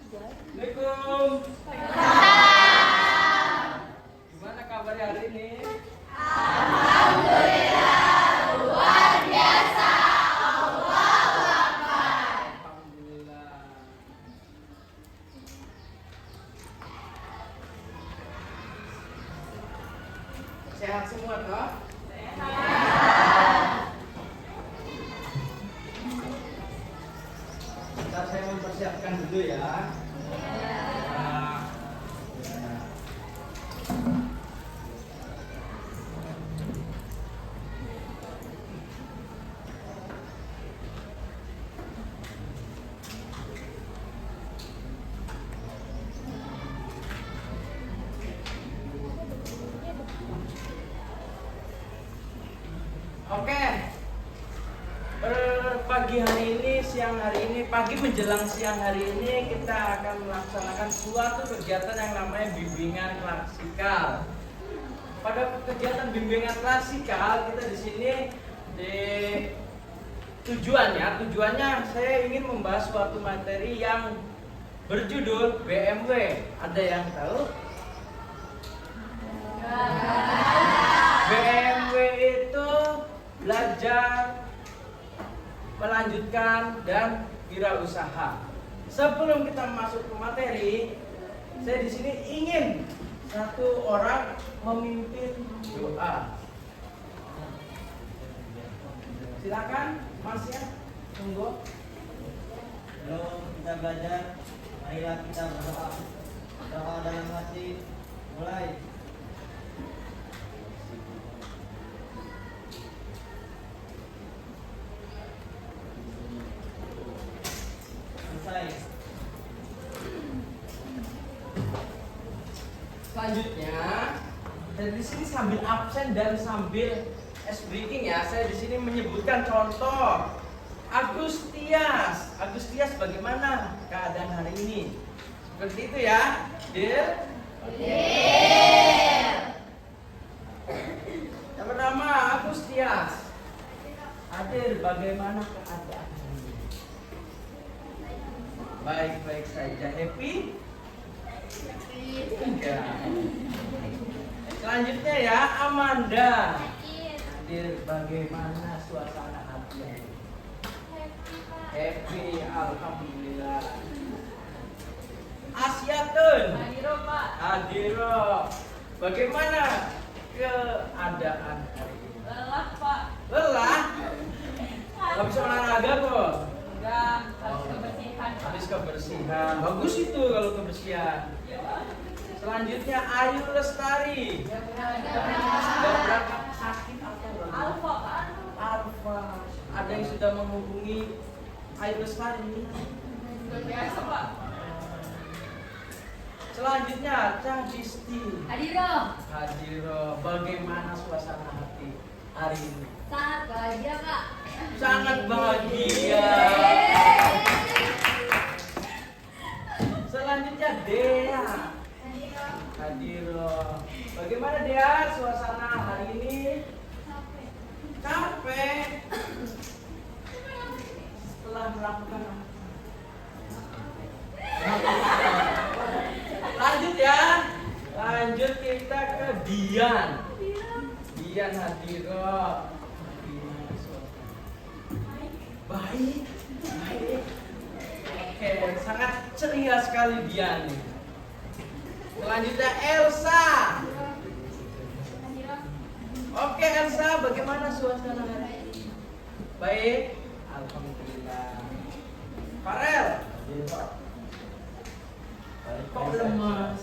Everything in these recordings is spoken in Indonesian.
Assalamualaikum. Gimana kabarnya hari ini? Alhamdulillah. Sehat semua toh? Ntar saya mempersiapkan dulu ya. Oke, pagi hari ini, siang hari ini, pagi menjelang siang hari ini kita akan melaksanakan suatu kegiatan yang namanya bimbingan klasikal. Pada kegiatan bimbingan klasikal kita di sini tujuannya saya ingin membahas suatu materi yang berjudul BMW. Ada yang tahu? BMW itu belajar, melanjutkan, dan wirausaha. Sebelum kita masuk ke materi, saya di sini ingin satu orang memimpin doa. Silakan, Mas ya, tunggu. Sebelum kita belajar, marilah kita berdoa. Doa dalam hati, mulai. Selanjutnya, saya di sini sambil absen dan sambil breaking ya. Saya di sini menyebutkan contoh. Agustias, bagaimana keadaan hari ini? Seperti itu ya, Dear. Yang pertama, Agustias. Adir, bagaimana keadaan hari ini? Baik-baik saja. Happy? Enggak. Selanjutnya ya, Amanda. Hadir, bagaimana suasana hati? Happy, alhamdulillah. Asyatun. Hadiro. Bagaimana keadaan hari ini? Lelah, Pak. Lelah? Gak bisa olahraga kok? Enggak, harus kebersihan. Habis kebersihan. Bagus itu kalau kebersihan. Selanjutnya Ayu Lestari. Sudah berapa sakit atau Alfa, Pak. Alfa. Ada yang sudah menghubungi Ayu Lestari? Luar biasa, Pak. Selanjutnya Cang Disti. Hadiro. Bagaimana suasana hati hari ini? Sangat bahagia, Pak. Sangat bahagia. Selanjutnya Dea. Hadiro. Bagaimana Dea suasana hari ini? Capek. Setelah melakukan lanjut ya. Lanjut kita ke Dian. Dian Hadiro. Baik. Oke, sangat ceria sekali Dian. Selanjutnya Elsa. Oke Elsa, bagaimana suasana hari ini? Baik, alhamdulillah. Farel. Kok lemas?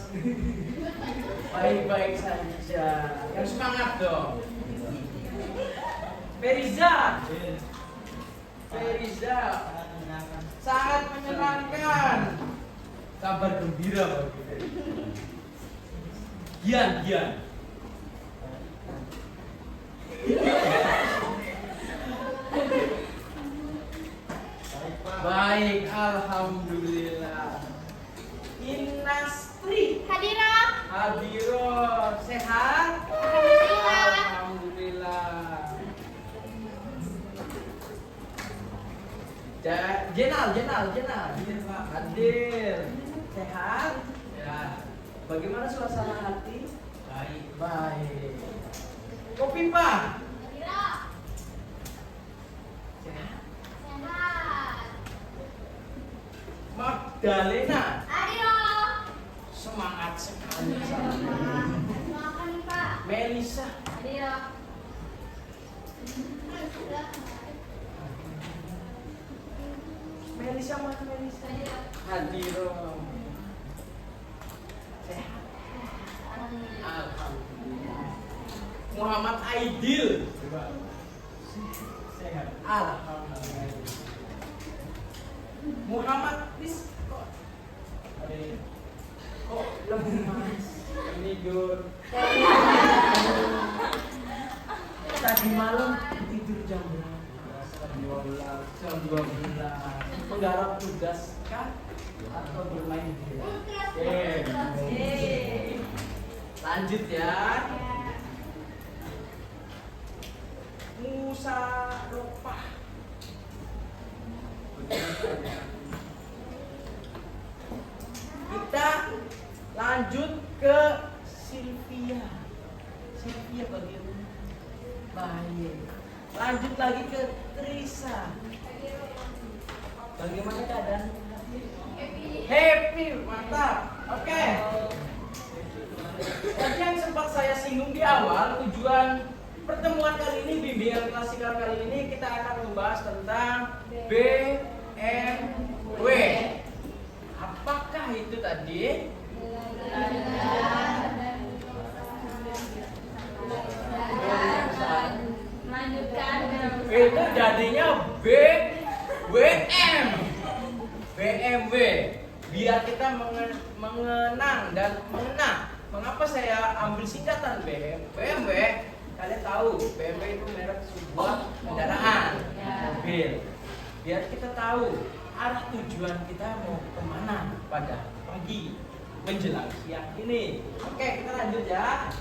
Baik-baik saja. Yang semangat dong. Feriza. Sangat menyenangkan. Kabar gembira bagi Gian. Baik, alhamdulillah. Inastri. Hadiro, sehat? Alhamdulillah. Jenal. Hadir. Sehat? Ya. Bagaimana suasana hati? Baik. Baik. Kopi Pak? Tidak. Sehat. Sehat. Magdalena? Ayo. Semangat sekali. Makan Pak. Melisa? Ayo. Melisa mana Melisa? Ayo. Hadiro. Sehat. Alhamdulillah. Muhammad Aidil. Sehat. Alhamdulillah. Muhammad Tis kok lemas. Ini Gur. Tadi malam tidur jam berapa? Jam 12. Menggarap tugas kan? Atau bermain game? Lanjut ya. Musa Ropah. Kita lanjut ke Sylvia. Sylvia bagaimana? Baik. Lanjut lagi ke Trisa. Bagaimana keadaan? Happy, mantap. Oke. Tadi yang sempat saya singgung di awal, tujuan pertemuan kali ini, bimbingan klasikal kali ini kita akan membahas tentang BMW. Apakah itu tadi? Melanjutkan. Itu jadinya BWM. BMW. Biar kita mengenang dan mengenang. Mengapa saya ambil singkatan BMW? Kalian tahu BMW itu merek sebuah kendaraan, mobil. Biar kita tahu arah tujuan kita mau kemana pada pagi menjelang siang ini. Oke, kita lanjut ya.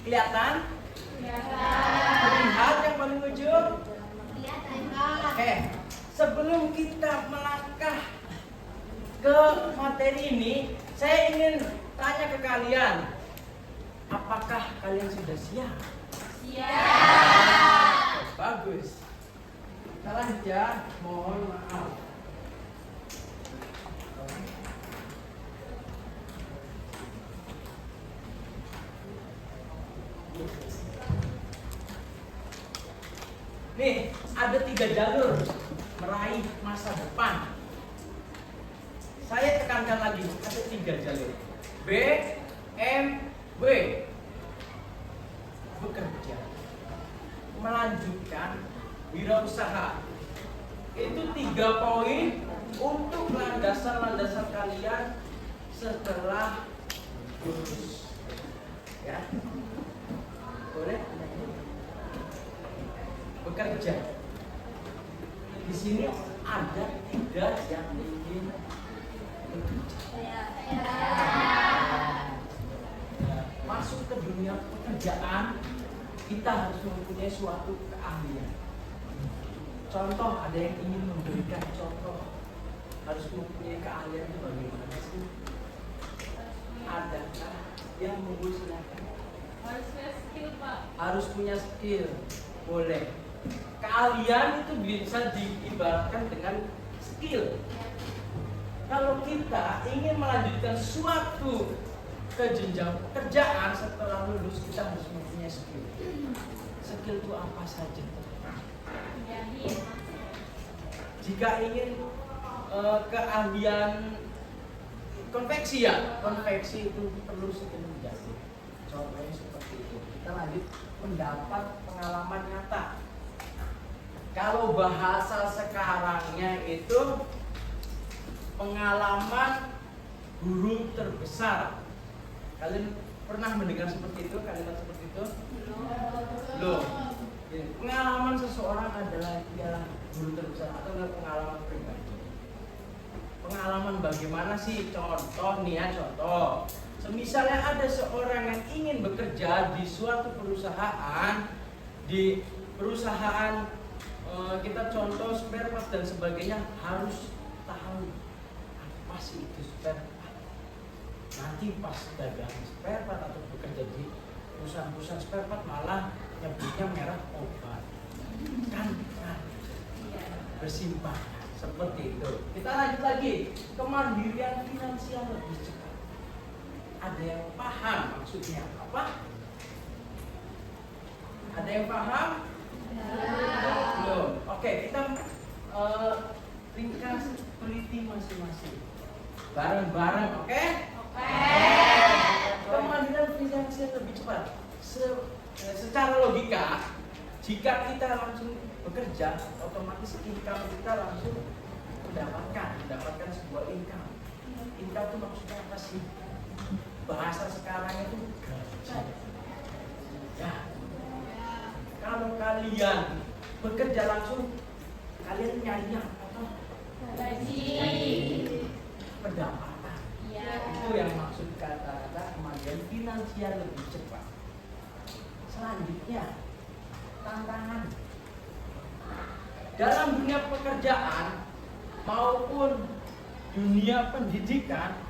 Kelihatan? Lihat yang paling ujung. Oke, sebelum kita melangkah ke materi ini, saya ingin tanya ke kalian, apakah kalian sudah siap? Siap. Bagus. Kita lanjut ya. Mohon maaf. Nih, ada 3 jalur meraih masa depan. Saya tekankan lagi, ada 3 jalur. B, M, W. Bekerja, melanjutkan wirausaha. Itu 3 poin untuk landasan-landasan kalian setelah lulus. Ya, boleh? Bekerja. Di sini ada 3 yang ingin bekerja. Masuk ke dunia pekerjaan, kita harus mempunyai suatu keahlian. Contoh, ada yang ingin memberikan contoh, harus mempunyai keahlian itu bagaimana sih? Adakah yang menggunakan? Harus punya skill Pak. Harus punya skill, boleh. Keahlian itu bisa diibaratkan dengan skill. Kalau kita ingin melanjutkan suatu ke jenjang pekerjaan setelah lulus, kita harus mempunyai skill. Skill itu apa saja? Jadi jika ingin keahlian konveksi ya, konveksi itu perlu skill menjahit. Contohnya seperti itu. Kita lanjut pendapat pengalaman nyata. Kalau bahasa sekarangnya itu pengalaman guru terbesar. Kalian pernah mendengar seperti itu, kalimat seperti itu? Loh, pengalaman seseorang adalah ialah guru terbesar atau pengalaman pribadi. Pengalaman bagaimana sih? Contoh nih ya, contoh. Semisalnya ada seorang yang ingin bekerja di suatu perusahaan, di perusahaan kita contoh spare part dan sebagainya, harus tahu apa sih itu spare part. Nanti pas dagang spare part atau bekerja di perusahaan-perusahaan spare part malah nyebutnya merek obat, kan bersimpang seperti itu. Kita lanjut lagi, kemandirian finansial lebih cepat. Ada yang paham maksudnya apa? Ada yang paham? Belum. Oke, kita ringkas teliti masing-masing. Bareng-bareng, oke? Kemandirian finansial lebih cepat. Secara logika, jika kita langsung bekerja, otomatis income kita langsung mendapatkan sebuah income. Income itu maksudnya apa sih? Bahasa sekarang itu gaji. Ya. Kalau kalian bekerja langsung, kalian nyarinya apa? Gaji. Pendapatan. Iya. Itu yang maksud kata-kata kemandirian finansial lebih cepat. Selanjutnya, tantangan. Dalam dunia pekerjaan maupun dunia pendidikan,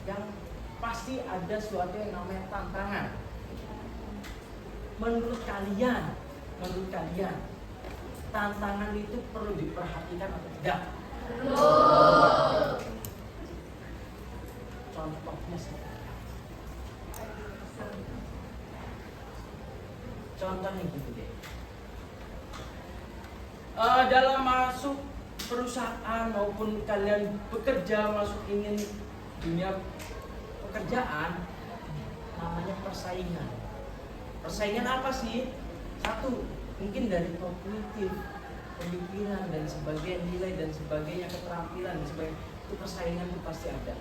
yang pasti ada suatu yang namanya tantangan. Menurut kalian, tantangan itu perlu diperhatikan atau tidak? Perlu. Contohnya seperti apa? Contohnya gitu deh. Dalam masuk perusahaan maupun kalian bekerja, masuk ingin dunia pekerjaan, namanya persaingan. Persaingan apa sih? Satu, mungkin dari kognitif, pemikiran dan sebagainya, nilai dan sebagainya, keterampilan dan sebagainya. Itu persaingan itu pasti ada.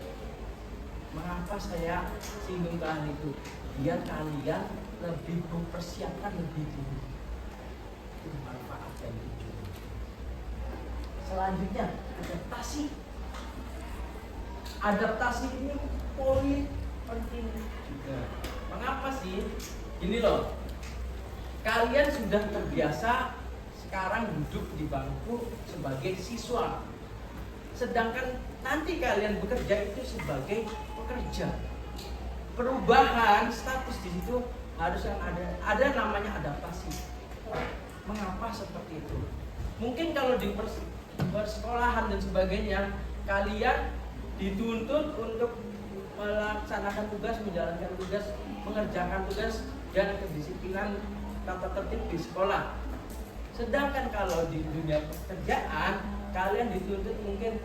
Mengapa saya singgung ke hal itu? Biar kalian lebih mempersiapkan lebih dulu. Itu manfaat dan tujuan. Selanjutnya, adaptasi. Adaptasi ini poin penting juga. Mengapa sih? Gini loh, kalian sudah terbiasa sekarang duduk di bangku sebagai siswa, sedangkan nanti kalian bekerja itu sebagai pekerja. Perubahan status di situ harus yang ada namanya adaptasi. Mengapa seperti itu? Mungkin kalau di persekolahan dan sebagainya, kalian dituntut untuk melaksanakan tugas, menjalankan tugas, mengerjakan tugas dan kedisiplinan tata tertib di sekolah. Sedangkan kalau di dunia pekerjaan, kalian dituntut mungkin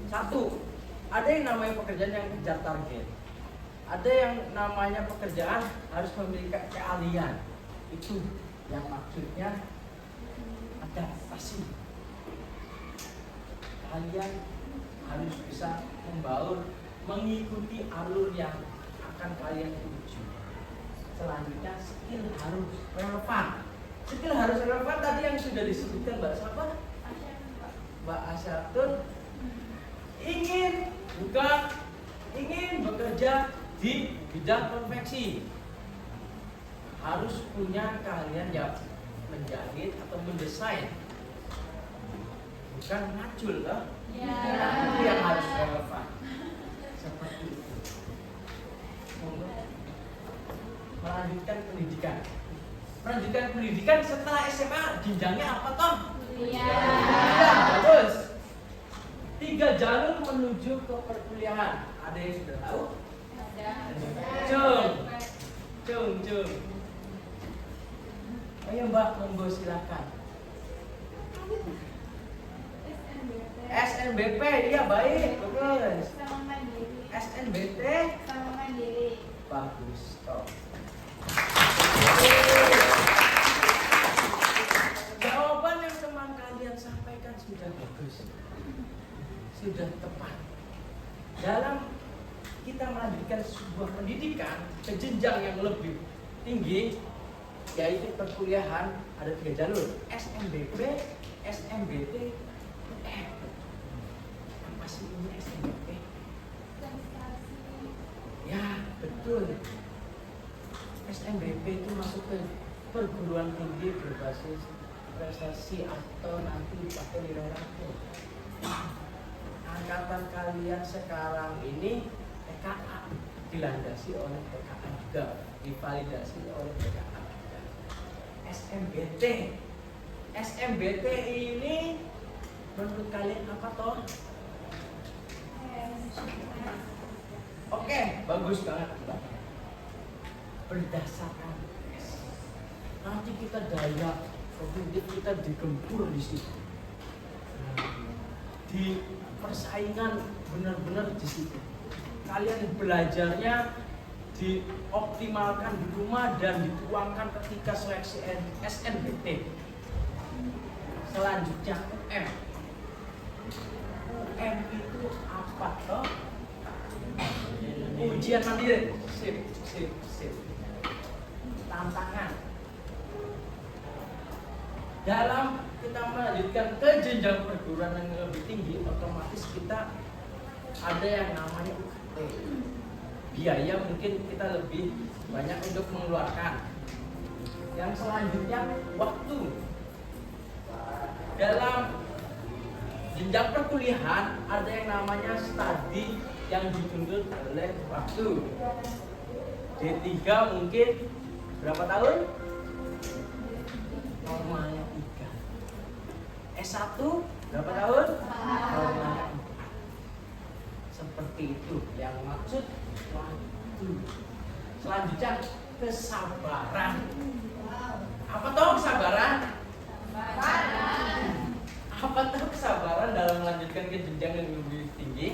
satu, ada yang namanya pekerjaan yang kejar target. Ada yang namanya pekerjaan harus memiliki keahlian. Itu yang maksudnya adaptasi. Kalian harus bisa membaur, mengikuti alur yang akan kalian tuju. Selanjutnya, skill harus relevan. Skill harus relevan tadi yang sudah disebutkan Mbak siapa? Mbak Asyatun. Ingin bekerja di bidang konveksi, harus punya keahlian yang menjahit atau mendesain, bukan ngacul loh. Ya. Itu yang harus relevan. Seperti itu. Melanjutkan pendidikan. Melanjutkan pendidikan setelah SMA jenjangnya apa toh? Kuliah. Bagus. 3 jalur menuju ke perkuliahan. Ada yang sudah tahu? Ada. Cung. Ayo Mbak, monggo silakan. SNBP, dia baik, bagus. Sama mandiri. SNBT, Sama mandiri. bagus. Stop. Jawaban yang teman kalian sampaikan sudah bagus, sudah tepat. Dalam kita melanjutkan sebuah pendidikan ke jenjang yang lebih tinggi, yaitu perkuliahan, ada 3 jalur: SNBP, SNBT, UM. Apa sih ini SNBP? Ya, betul. SNBP itu masuk ke perguruan tinggi berbasis prestasi atau nanti pakai nilai rapor. Angkatan kalian sekarang ini PKA dilandasi oleh PKA juga, divalidasi oleh PKA juga. SMBT, SMBT ini menurut kalian apa toh? Oke, bagus banget. Berdasarkan tes, nanti kita daya kognitif kita digempur di situ. Di persaingan benar-benar di situ. Kalian belajarnya dioptimalkan di rumah dan dituangkan ketika seleksi SNBT. Selanjutnya UM. UM itu apa toh? Ujian mandiri. Sip. Tantangan. Dalam kita melanjutkan ke jenjang perguruan yang lebih tinggi, otomatis kita ada yang namanya UKT. Biaya mungkin kita lebih banyak untuk mengeluarkan. Yang selanjutnya waktu. Dalam jenjang perkuliahan ada yang namanya studi yang dituntut oleh waktu. D3 mungkin berapa tahun? Normalnya 3. S1 berapa tahun? Normalnya 4. Seperti itu yang maksud waktu. Selanjutnya kesabaran. Apa toh kesabaran? Apa tuh kesabaran dalam melanjutkan ke jenjang yang lebih tinggi?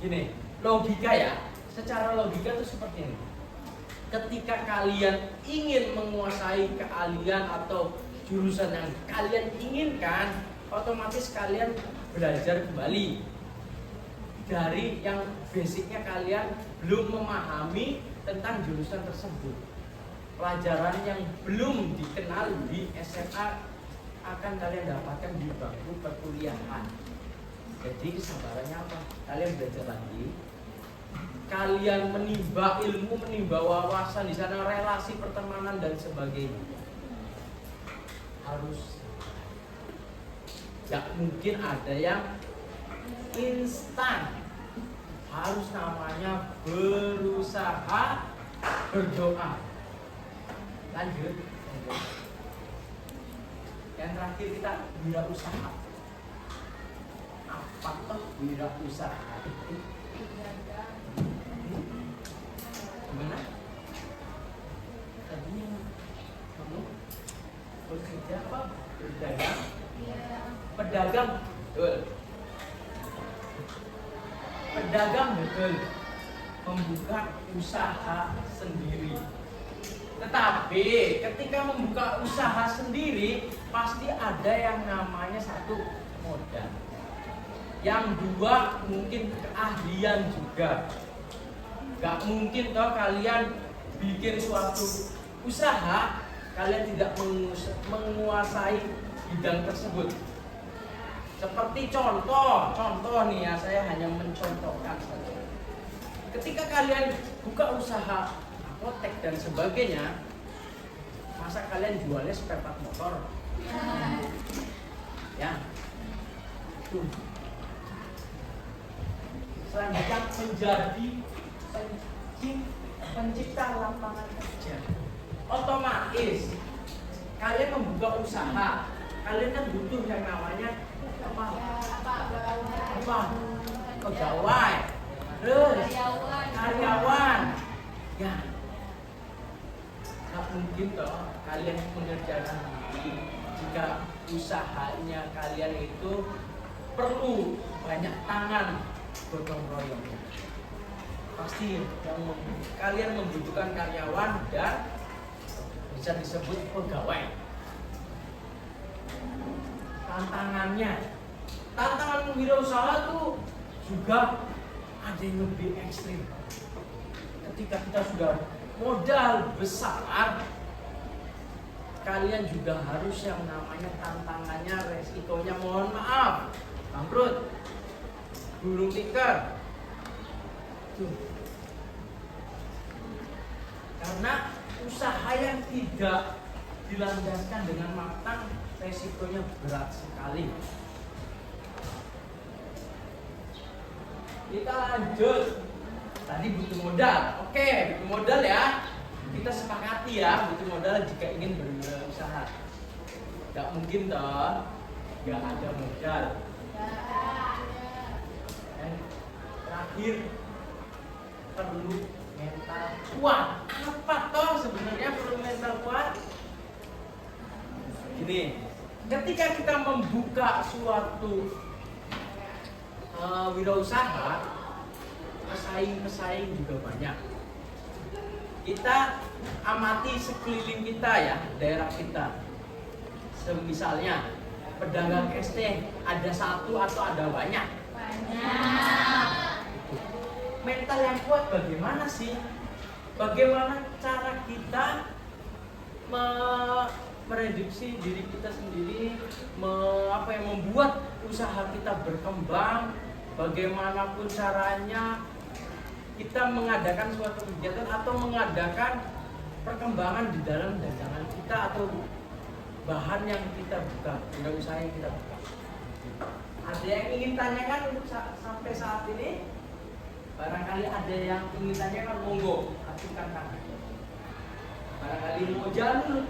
Gini, logika ya. Secara logika itu seperti ini. Ketika kalian ingin menguasai keahlian atau jurusan yang kalian inginkan, otomatis kalian belajar kembali dari yang basicnya kalian belum memahami tentang jurusan tersebut. Pelajaran yang belum dikenal di SMA akan kalian dapatkan di bangku perkuliahan. Jadi kesabarannya apa? Kalian belajar lagi, kalian menimba ilmu, menimba wawasan di sana, relasi pertemanan dan sebagainya. Harus, gak mungkin ada yang instan. Harus namanya berusaha, berdoa. Lanjut. Yang terakhir kita wirausaha. Apa toh wirausaha itu? Gimana? Tadinya kamu bekerja apa? Berdagang? Pedagang, betul. Pedagang betul. Membuka usaha sendiri. Tetapi ketika membuka usaha sendiri pasti ada yang namanya satu modal. Yang dua mungkin keahlian juga. Gak mungkin toh kalian bikin suatu usaha kalian tidak menguasai bidang tersebut. Seperti contoh nih ya, saya hanya mencontohkan saja. Ketika kalian buka usaha apotek dan sebagainya, masa kalian jualnya spare part motor? Ya, tuh. Selanjutnya menjadi pencipta lapangan kerja. Otomatis kalian membuka usaha, kalian kan butuh yang namanya apa? Pegawai, terus karyawan. Ya, nggak mungkin toh kalian mengerjakan sendiri jika usahanya kalian itu perlu banyak tangan gotong royong. Pasti kalian membutuhkan karyawan dan bisa disebut pegawai. Tantangan wirausaha tuh juga ada yang lebih ekstrim. Ketika kita sudah modal besar, kalian juga harus yang namanya tantangannya, resikonya, mohon maaf, bangkrut, gulung tikar. Tuh. Karena usaha yang tidak dilandaskan dengan matang, resikonya berat sekali. Kita lanjut. Tadi butuh modal. Oke, butuh modal ya. Kita sepakati ya, butuh modal jika ingin berusaha. Gak mungkin toh gak ada modal. Dan terakhir, perlu mental kuat. Apa toh sebenarnya perlu mental kuat? Gini, ketika kita membuka suatu wirausaha, pesaing juga banyak. Kita amati sekeliling kita ya, daerah kita. Misalnya pedagang es teh, ada satu atau ada banyak? Banyak. Mental yang kuat bagaimana sih? Bagaimana cara kita mereduksi diri kita sendiri, membuat usaha kita berkembang? Bagaimanapun caranya kita mengadakan suatu kegiatan atau mengadakan perkembangan di dalam dagangan kita atau bahan yang kita buka, usaha yang kita buka. Ada yang ingin tanyakan untuk sampai saat ini? Barangkali ada yang ingin tanyakan, monggo, ajukan tangan. Barangkali mau jalan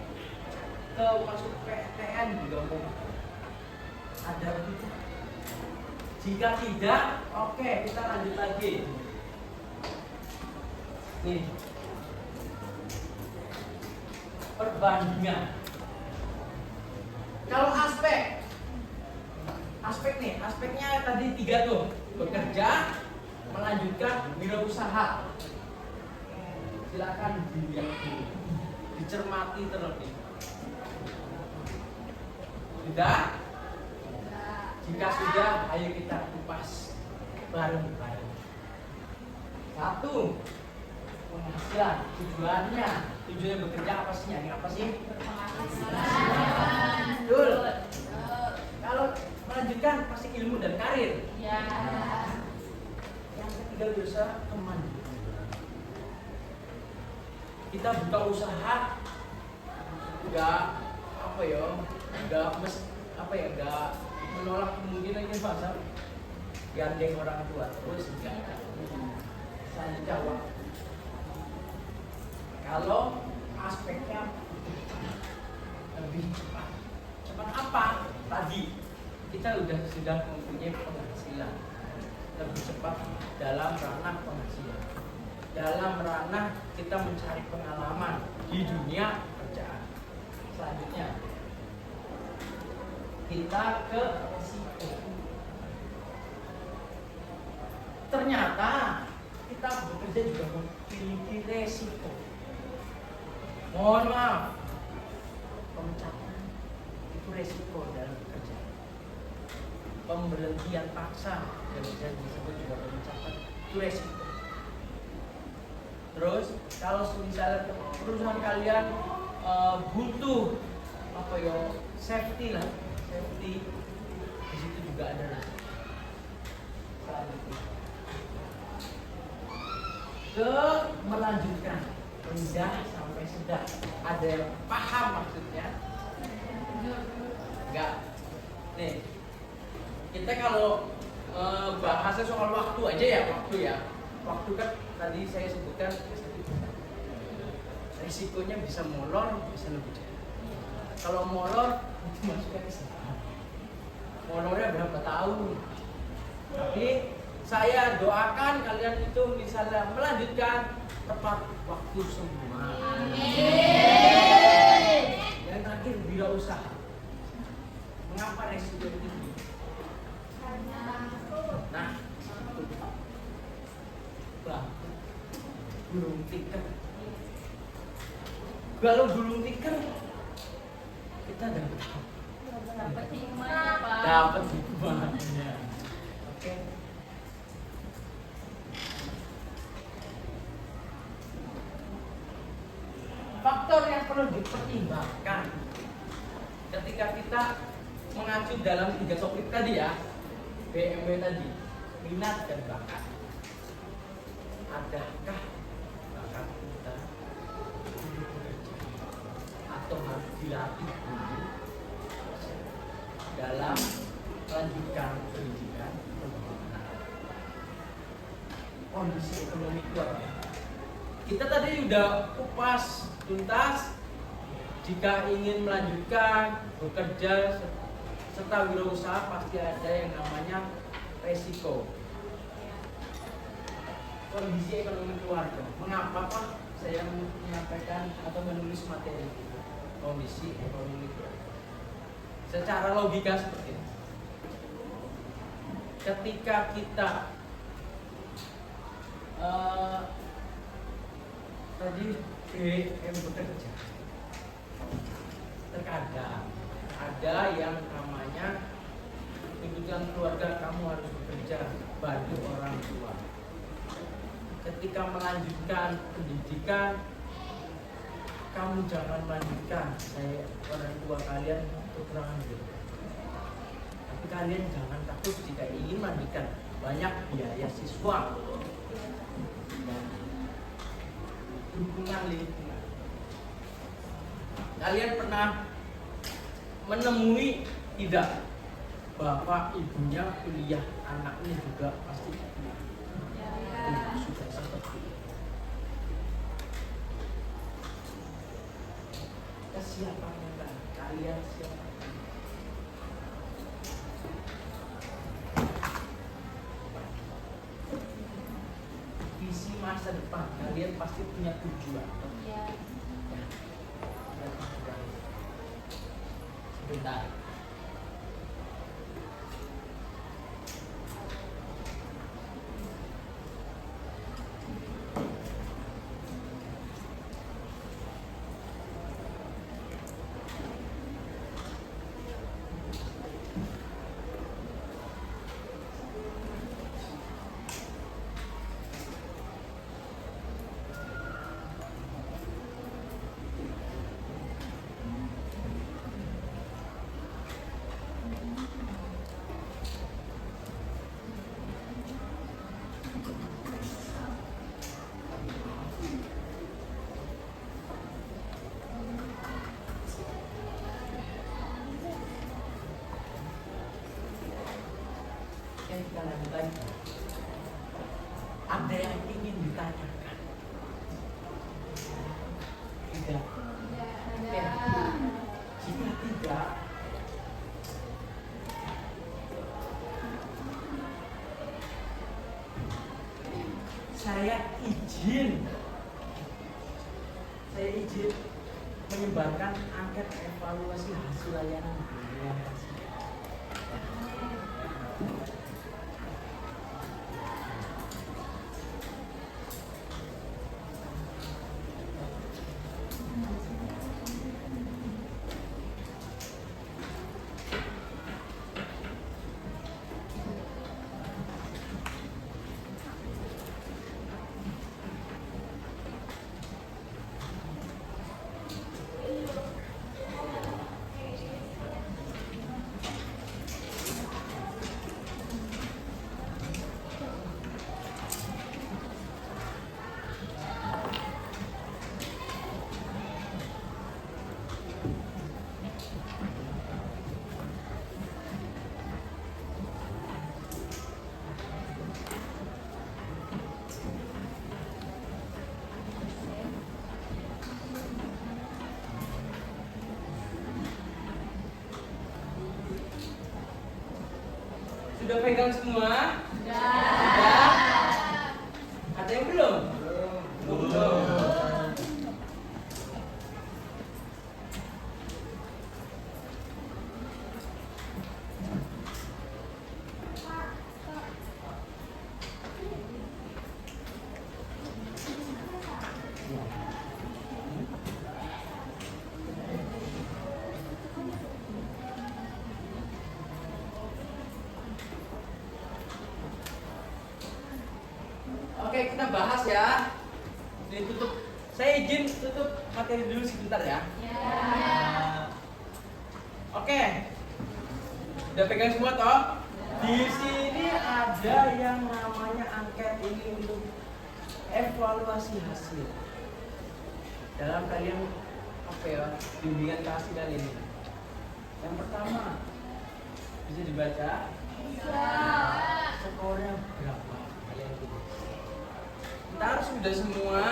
ke masuk PTN juga mau. Ada begitu? Jika tidak, oke, kita lanjut lagi. Nih, perbandingan. Kalau aspeknya tadi 3 tuh, bekerja, melanjutkan wirausaha. Silakan dilihat dulu, dicermati terlebih. Sudah? Jika sudah, ayo kita kupas bareng-bareng. 1, penghasilan. Tujuannya bekerja apa sih? Nyari apa sih? Betul. Kalau melanjutkan pasti ilmu dan karir. Ya. Yang ketiga dosa kemandirian. Kita buka usaha nggak menolak kemungkinan kita pasar gandeng orang tua terus enggak. Saya jawab. Kalau aspeknya lebih cepat. Cepat apa? Tadi kita sudah mempunyai penghasilan. Lebih cepat dalam ranah penghasilan. Dalam ranah kita mencari pengalaman di dunia pekerjaan. Selanjutnya kita ke resiko. Ternyata kita bekerja juga memiliki resiko. Mohon maaf, pemecatan itu resiko dalam bekerja. Pemberhentian paksa yang bisa disebut juga pemecatan itu resiko. Terus kalau misalnya perusahaan kalian butuh safety, di situ juga ada resiko. Melanjutkan rendah sampai sedang. Ada yang paham maksudnya? Enggak. Nih, kita kalau bahasa soal waktu aja ya, waktu kan tadi saya sebutkan risikonya bisa molor, bisa lebih cepat. Kalau molor itu masuknya ke sana. Molornya berapa tahun? Tapi saya doakan kalian itu misalnya melanjutkan tepat waktu semua. Yang terakhir wirausaha. Mengapa resiko tinggi? Nah, bah, gulung tikar. Kalau gulung tikar, kita dapat Dapat hikmahnya, Pak. dapat hikmahnya. Oke. Faktor yang perlu dipertimbangkan ketika kita mengacu dalam 3 topik tadi ya, BMW tadi, minat dan bakat. Adakah bakat kita untuk bekerja atau harus dilatih dulu dalam melanjutkan pendidikan pembangunan kondisi ekonomi keluarga? Kita tadi udah kupas tuntas jika ingin melanjutkan bekerja serta wirausaha pasti ada yang namanya resiko. Kondisi ekonomi keluarga. Mengapa Pak saya menyampaikan atau menulis materi ini? Kondisi ekonomi keluarga. Secara logika seperti ini. Ketika kita tadi BM bekerja, terkadang ada yang namanya tuntutan keluarga, kamu harus bekerja bantu orang tua. Ketika melanjutkan pendidikan, kamu jangan melanjutkan, saya orang tua kalian kekurangan gitu. Tapi kalian jangan takut jika ingin melanjutkan, banyak biaya siswa dan dukungan lingkungan. Kalian pernah menemui tidak bapak ibunya kuliah, anaknya juga pasti kuliah? Sudah seperti itu. Kesiapan kalian siapa? Visi masa depan kalian pasti punya tujuan. Iya. Sebentar. Kita lanjut lagi. Ada yang ingin ditanyakan? Tidak. Oke. Jika tidak, saya izin menyebarkan angket evaluasi hasil layanan dunia. Sudah pegang semua? Sudah. Ada yang belum? Belum. Oke, kita bahas ya. Ini tutup. Saya izin tutup materi dulu sebentar ya. Ya. Oke. Udah pegang semua toh? Di sini ada yang namanya angket ini untuk evaluasi hasil. Dalam kalian apa ya? Bimbingan kasih kali ini. Yang pertama bisa dibaca. Skornya berapa? Kalian tulis. Ntar sudah semua.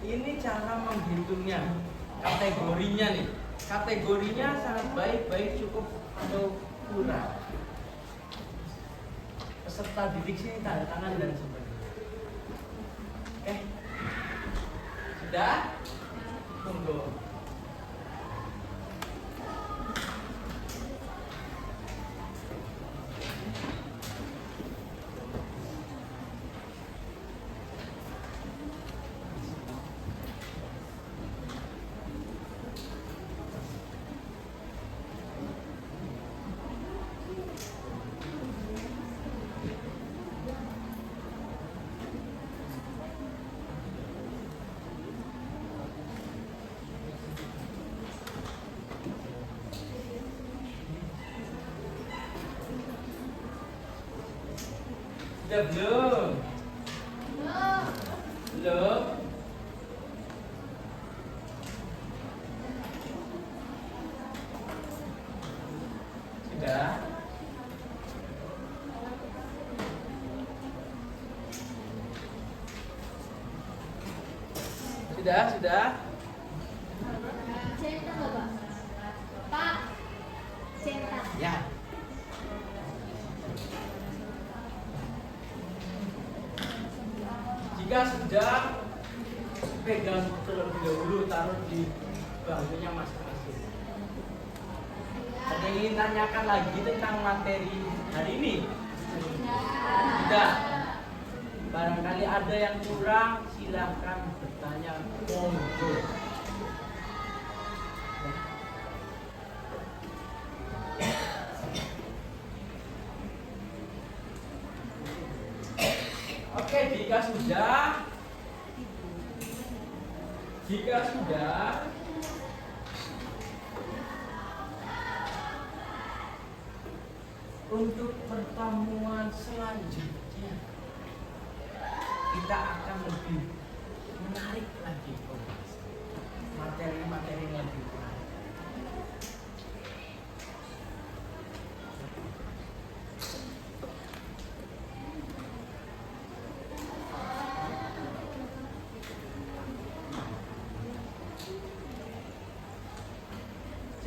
Ini cara menghitungnya. Kategorinya nih. Kategorinya sangat baik, cukup atau kurang. Peserta didik sini tanda tangan dan sebagainya. Oke. Sudah? Tunggu. Sudah belum? Belum? Sudah? Sudah? Cinta nggak, Pak? Pak, cinta. Ya. Jika sudah, pegang terlebih dahulu, taruh di bangkunya masing-masing. Ada yang ingin tanyakan lagi tentang materi hari ini? Sudah. Barangkali ada yang kurang, silahkan bertanya. Monggo. Oke, jika sudah, untuk pertemuan selanjutnya kita akan lebih menarik lagi materi-materi yang lebih menarik.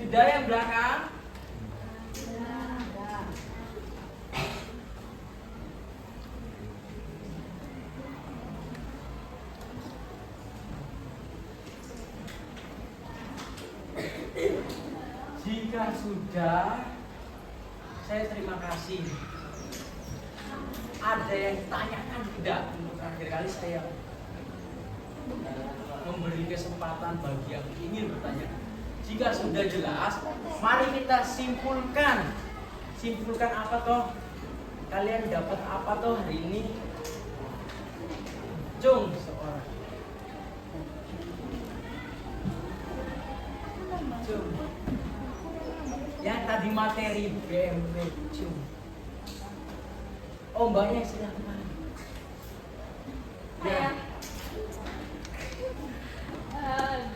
Sudah yang belakang? Jika sudah, saya terima kasih. Ada yang tanyakan tidak? Untuk terakhir kali saya memberi kesempatan bagi yang ingin bertanya. Jika sudah jelas, mari kita simpulkan. Simpulkan apa toh? Kalian dapat apa toh hari ini? Cung seorang. Cung. Yang tadi materi BMW Cung. Oh, mbaknya silakan. Saya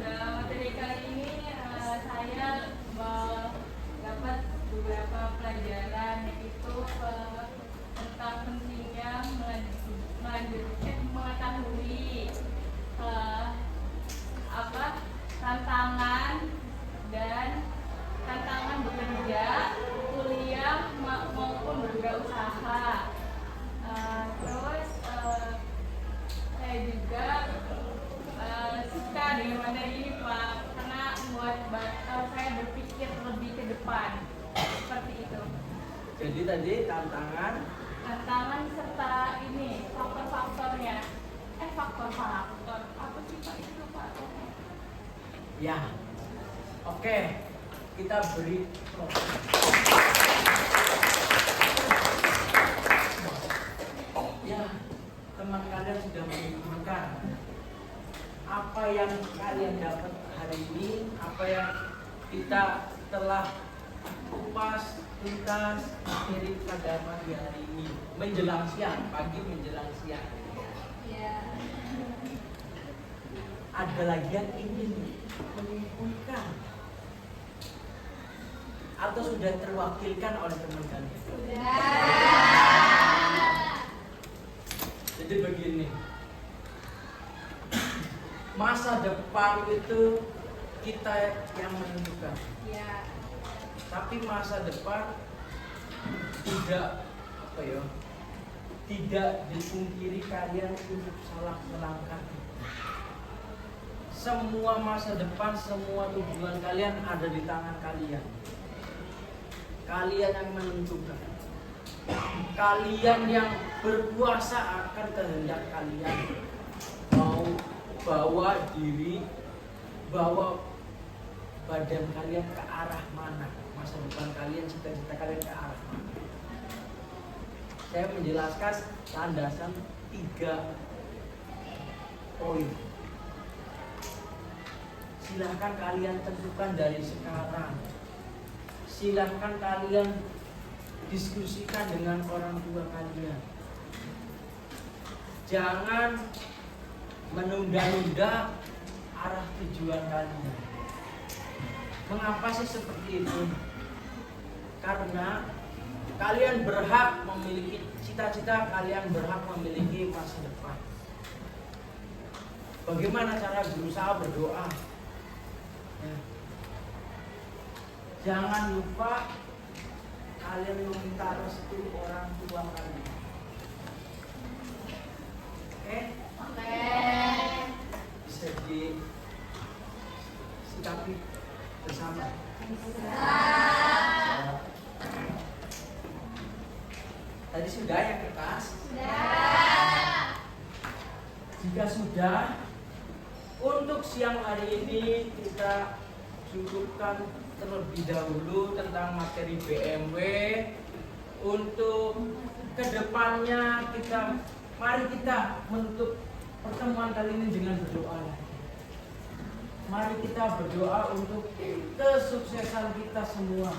dalam materi kali ini saya dapat beberapa pelajaran, yaitu tentang pentingnya mengetahui tantangan bekerja, kuliah maupun berwirausaha. Terus saya juga suka dengan materi ini, Pak, karena membuat saya berpikir lebih ke depan, seperti itu. Jadi tadi tantangan Serta ini faktor-faktornya. Faktor apa sih, Pak, itu, Pak? ya. Oke, kita beri ya. kalian sudah menyimpulkan apa yang kalian dapat hari ini, apa yang kita telah kupas tuntas materi pada pagi hari ini menjelang siang, pagi menjelang siang. Ada lagi yang ingin menyimpulkan atau sudah terwakilkan oleh teman kalian? Jadi begini, masa depan itu kita yang menentukan. Tapi masa depan tidak dipungkiri kalian untuk salah melangkah. Semua masa depan, semua tujuan kalian ada di tangan kalian. Kalian yang menentukan. Kalian yang berkuasa akan kehendak kalian. Mau bawa diri, bawa badan kalian ke arah mana? Masa depan kalian, cita-cita kalian ke arah mana? Saya menjelaskan landasan 3 poin. Silahkan kalian tentukan dari sekarang. Silahkan kalian diskusikan dengan orang tua kalian. Jangan menunda-nunda arah tujuan kalian. Mengapa sih seperti itu? Karena kalian berhak memiliki cita-cita, kalian berhak memiliki masa depan. Bagaimana cara berusaha berdoa? Jangan lupa kalian meminta restu orang tua kalian. Oke? Bisa disikapi bersama. Tadi sudah ya kertas? Sudah. Jika sudah, untuk siang hari ini kita cukupkan terlebih dahulu tentang materi BMW. Untuk kedepannya mari kita menutup pertemuan kali ini dengan berdoa. Mari kita berdoa untuk kesuksesan kita semua,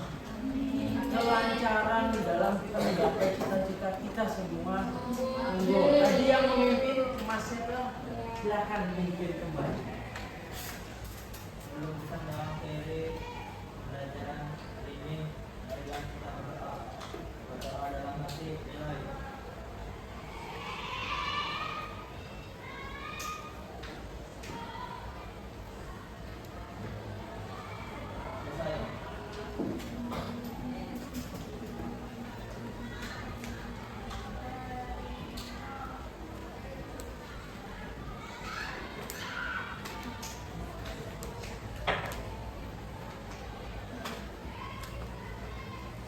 kelancaran dalam kita menggapai cita-cita kita semua. Tadi yang memimpin Mas Seto, silakan memimpin kembali. Sebelum kita mengakhiri pelajaran hari ini, marilah kita berdoa. Berdoa dalam hati nilai. Selesai.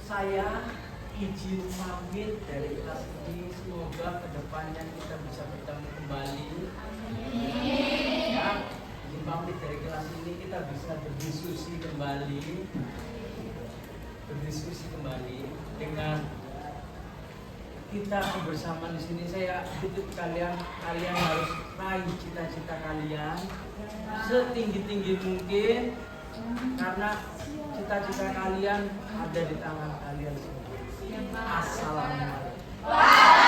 Saya izin pamit dari kelas ini. Semoga kedepannya kita bisa bertemu kembali. Ya, izin pamit dari kelas ini, kita bisa berdiskusi kembali dengan kita bersama di sini. Saya tuntut kalian harus raih cita-cita kalian setinggi-tinggi mungkin, karena cita-cita kalian ada di tangan kalian semua. Assalamualaikum.